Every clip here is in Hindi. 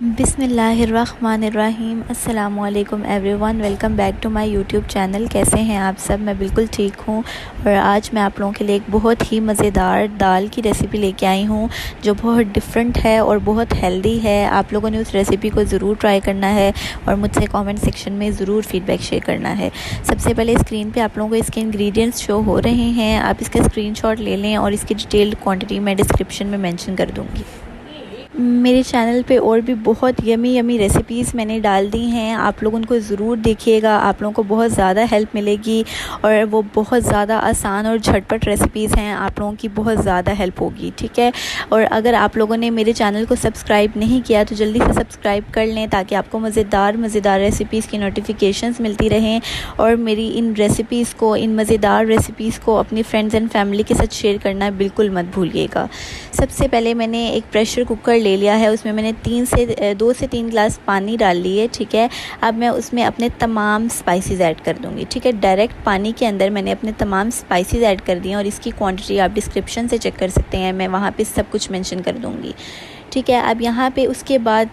बिस्मिल्लाहिर्रहमानिर्रहीम। अस्सलामुअलैकुम everyone, welcome back to my YouTube channel. कैसे हैं आप सब? मैं बिल्कुल ठीक हूँ और आज मैं आप लोगों के लिए एक बहुत ही मज़ेदार दाल की रेसिपी लेके आई हूँ जो बहुत डिफरेंट है और बहुत हेल्दी है। आप लोगों ने उस रेसिपी को ज़रूर ट्राई करना है और मुझसे कमेंट सेक्शन में ज़रूर फीडबैक शेयर करना है। सबसे पहले स्क्रीन पे आप लोगों को इसके इंग्रेडिएंट्स शो हो रहे हैं, आप इसका स्क्रीनशॉट ले लें और इसकी डिटेल्ड क्वांटिटी मैं डिस्क्रिप्शन में मेंशन कर दूँगी। मेरे चैनल पे और भी बहुत यमी रेसिपीज़ मैंने डाल दी हैं, आप लोग उनको ज़रूर देखिएगा। आप लोगों को बहुत ज़्यादा हेल्प मिलेगी और वो बहुत ज़्यादा आसान और झटपट रेसिपीज़ हैं, आप लोगों की बहुत ज़्यादा हेल्प होगी, ठीक है। और अगर आप लोगों ने मेरे चैनल को सब्सक्राइब नहीं किया तो जल्दी से सब्सक्राइब कर लें ताकि आपको मज़ेदार रेसिपीज़ की नोटिफिकेशंस मिलती रहें। और मेरी इन मज़ेदार रेसिपीज़ को अपनी फ्रेंड्स एंड फैमिली के साथ शेयर करना बिल्कुल मत भूलिएगा। सबसे पहले मैंने एक प्रेशर कुकर ले लिया है, उसमें मैंने 2 से 3 गिलास पानी डाल लिए, ठीक है। अब मैं उसमें अपने तमाम स्पाइसेस ऐड कर दूंगी, ठीक है। डायरेक्ट पानी के अंदर मैंने अपने तमाम स्पाइसेस ऐड कर दिए और इसकी क्वांटिटी आप डिस्क्रिप्शन से चेक कर सकते हैं, मैं वहाँ पे सब कुछ मेंशन कर दूंगी, ठीक है। अब यहाँ पे उसके बाद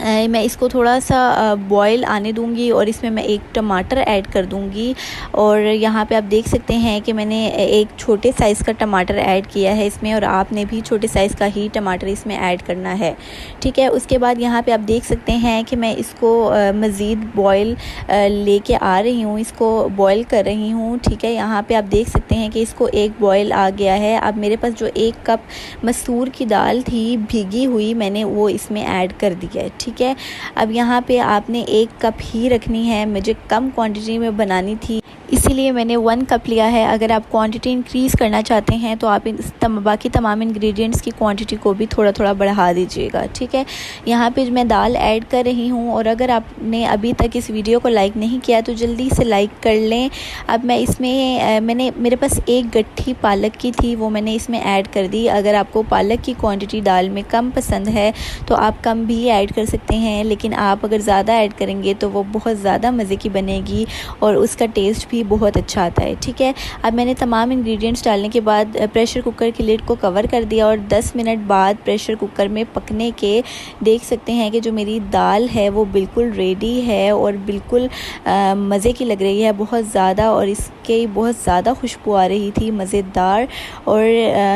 मैं इसको थोड़ा सा बॉईल आने दूंगी और इसमें मैं एक टमाटर ऐड कर दूंगी। और यहाँ पे आप देख सकते हैं कि मैंने एक छोटे साइज़ का टमाटर ऐड किया है इसमें और आपने भी छोटे साइज़ का ही टमाटर इसमें ऐड करना है, ठीक है। उसके बाद यहाँ पे आप देख सकते हैं कि मैं इसको मज़ीद बॉईल लेके आ रही हूँ, इसको बॉईल कर रही हूँ, ठीक है। यहाँ पे आप देख सकते हैं कि इसको एक बॉईल आ गया है। अब मेरे पास जो 1 कप मसूर की दाल थी भीगी हुई, मैंने वो इसमें ऐड कर दिया है, ठीक है। अब यहाँ पे आपने 1 कप ही रखनी है, मुझे कम क्वांटिटी में बनानी थी इसीलिए मैंने 1 कप लिया है। अगर आप क्वांटिटी इंक्रीज़ करना चाहते हैं तो आप बाकी तमाम इंग्रेडिएंट्स की क्वांटिटी को भी थोड़ा बढ़ा दीजिएगा, ठीक है। यहाँ पे मैं दाल ऐड कर रही हूँ और अगर आपने अभी तक इस वीडियो को लाइक नहीं किया तो जल्दी से लाइक कर लें। अब मैं इसमें मेरे पास 1 गट्ठी पालक की थी, वो मैंने इसमें ऐड कर दी। अगर आपको पालक की क्वान्टिटी दाल में कम पसंद है तो आप कम भी ऐड कर सकते हैं, लेकिन आप अगर ज़्यादा ऐड करेंगे तो वो बहुत ज़्यादा मज़े की बनेगी और उसका टेस्ट भी बहुत अच्छा आता है, ठीक है। अब मैंने तमाम इंग्रेडिएंट्स डालने के बाद प्रेशर कुकर की लिड को कवर कर दिया और 10 मिनट बाद प्रेशर कुकर में पकने के देख सकते हैं कि जो मेरी दाल है वो बिल्कुल रेडी है और बिल्कुल मज़े की लग रही है बहुत ज़्यादा, और इसके बहुत ज़्यादा खुशबू आ रही थी मज़ेदार। और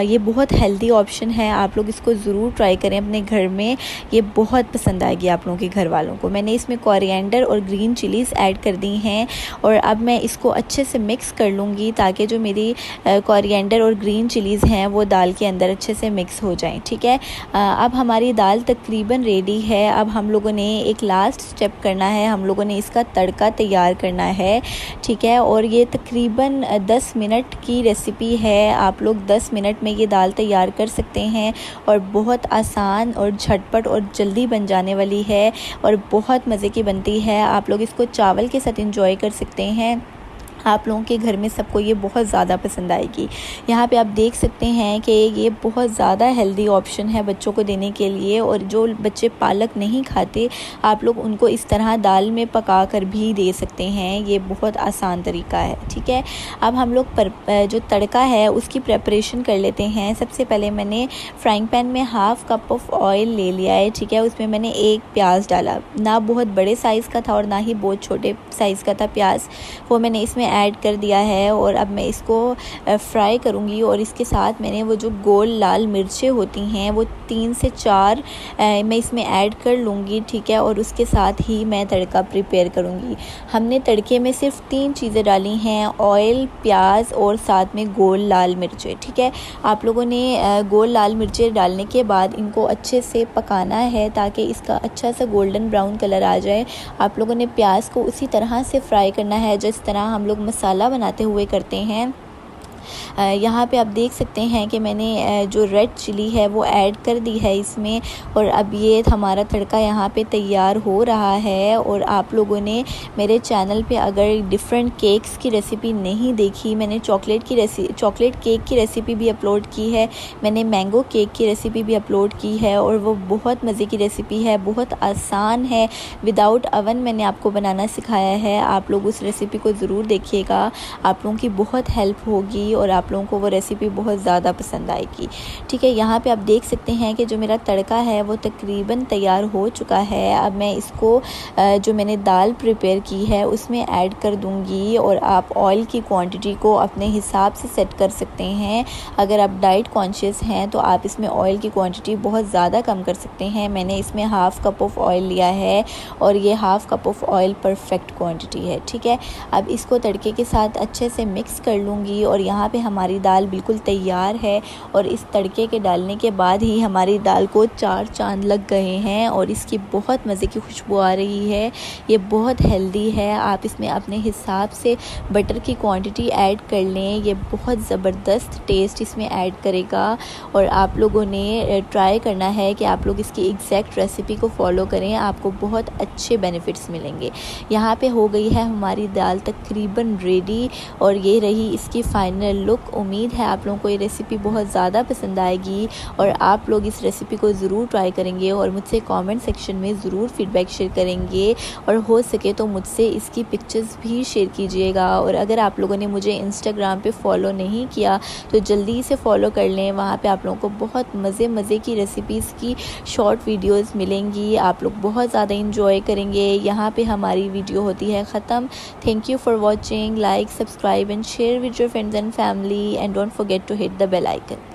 ये बहुत हेल्दी ऑप्शन है, आप लोग इसको ज़रूर ट्राई करें अपने घर में, ये बहुत पसंद आएगी आप लोगों के घर वालों को। मैंने इसमें कोरिएंडर और ग्रीन चिलीज़ ऐड कर दी हैं और अब मैं इसको अच्छे से मिक्स कर लूँगी ताकि जो मेरी कोरिएंडर और ग्रीन चिलीज़ हैं वो दाल के अंदर अच्छे से मिक्स हो जाएं, ठीक है। अब हमारी दाल तकरीबन रेडी है। अब हम लोगों ने एक लास्ट स्टेप करना है, हम लोगों ने इसका तड़का तैयार करना है, ठीक है। और ये तकरीबन 10 मिनट की रेसिपी है, आप लोग 10 मिनट में ये दाल तैयार कर सकते हैं और बहुत आसान और झटपट और जल्दी बन जाने वाली है और बहुत मज़े की बनती है। आप लोग इसको चावल के साथ एंजॉय कर सकते हैं, आप लोगों के घर में सबको ये बहुत ज़्यादा पसंद आएगी। यहाँ पे आप देख सकते हैं कि ये बहुत ज़्यादा हेल्दी ऑप्शन है बच्चों को देने के लिए, और जो बच्चे पालक नहीं खाते आप लोग उनको इस तरह दाल में पका कर भी दे सकते हैं, ये बहुत आसान तरीका है, ठीक है। अब हम लोग जो तड़का है उसकी प्रेपरेशन कर लेते हैं। सबसे पहले मैंने फ्राइंग पैन में 1/2 कप ऑफ ऑयल ले लिया है, ठीक है। उसमें मैंने 1 प्याज डाला, ना बहुत बड़े साइज़ का था और ना ही बहुत छोटे साइज़ का था प्याज, वो मैंने इसमें ऐड कर दिया है। और अब मैं इसको फ्राई करूँगी और इसके साथ मैंने वो जो गोल लाल मिर्चें होती हैं वो 3 से 4 मैं इसमें ऐड कर लूँगी, ठीक है। और उसके साथ ही मैं तड़का प्रिपेयर करूँगी। हमने तड़के में सिर्फ 3 चीज़ें डाली हैं, ऑयल, प्याज और साथ में गोल लाल मिर्चें, ठीक है। आप लोगों ने गोल लाल मिर्चें डालने के बाद इनको अच्छे से पकाना है ताकि इसका अच्छा सा गोल्डन ब्राउन कलर आ जाए। आप लोगों ने प्याज को उसी तरह से फ्राई करना है जिस तरह हम लोग मसाला बनाते हुए करते हैं। यहाँ पे आप देख सकते हैं कि मैंने जो रेड चिली है वो ऐड कर दी है इसमें, और अब ये हमारा तड़का यहाँ पे तैयार हो रहा है। और आप लोगों ने मेरे चैनल पे अगर डिफरेंट केक्स की रेसिपी नहीं देखी, मैंने चॉकलेट केक की रेसिपी भी अपलोड की है, मैंने मैंगो केक की रेसिपी भी अपलोड की है और वो बहुत मज़े की रेसिपी है, बहुत आसान है, विदाउट अवन मैंने आपको बनाना सिखाया है। आप लोग उस रेसिपी को ज़रूर देखिएगा, आप लोगों की बहुत हेल्प होगी जाएगी और आप लोगों को वो रेसिपी बहुत ज़्यादा पसंद आएगी। ठीक है, यहाँ पे आप देख सकते हैं कि जो मेरा तड़का है वो तकरीबन तैयार हो चुका है। अब मैं इसको जो मैंने दाल प्रिपेयर की है उसमें ऐड कर दूँगी और आप ऑयल की क्वांटिटी को अपने हिसाब से सेट कर सकते हैं। अगर आप डाइट कॉन्शियस हैं तो आप इसमें ऑयल की क्वांटिटी बहुत ज़्यादा कम कर सकते हैं। मैंने इसमें हाफ़ कप ऑफ ऑयल लिया है और ये half cup of oil perfect quantity है। ठीक है, अब इसको तड़के के साथ अच्छे से मिक्स कर लूँगी और यहाँ पे हमारी दाल बिल्कुल तैयार है और इस तड़के के डालने के बाद ही हमारी दाल को 4 चांद लग गए हैं और इसकी बहुत मज़े की खुशबू आ रही है। ये बहुत हेल्दी है। आप इसमें अपने हिसाब से बटर की क्वांटिटी ऐड कर लें, ये बहुत ज़बरदस्त टेस्ट इसमें ऐड करेगा और आप लोगों ने ट्राई करना है कि आप लोग इसकी एग्जैक्ट रेसिपी को फॉलो करें, आपको बहुत अच्छे बेनिफिट्स मिलेंगे। यहाँ पे हो गई है हमारी दाल तकरीबन रेडी और ये रही इसकी फ़ाइनल लुक। उम्मीद है आप लोगों को ये रेसिपी बहुत ज़्यादा पसंद आएगी और आप लोग इस रेसिपी को ज़रूर ट्राई करेंगे और मुझसे कमेंट सेक्शन में ज़रूर फीडबैक शेयर करेंगे और हो सके तो मुझसे इसकी पिक्चर्स भी शेयर कीजिएगा। और अगर आप लोगों ने मुझे इंस्टाग्राम पे फॉलो नहीं किया तो जल्दी से फॉलो कर लें, वहाँ पे आप लोगों को बहुत मज़े की रेसिपीज़ की शॉर्ट वीडियोस मिलेंगी, आप लोग बहुत ज़्यादा इंजॉय करेंगे। यहाँ पे हमारी वीडियो होती है ख़त्म। Thank you for watching, like, subscribe and share with your friends and family and don't forget to hit the bell icon.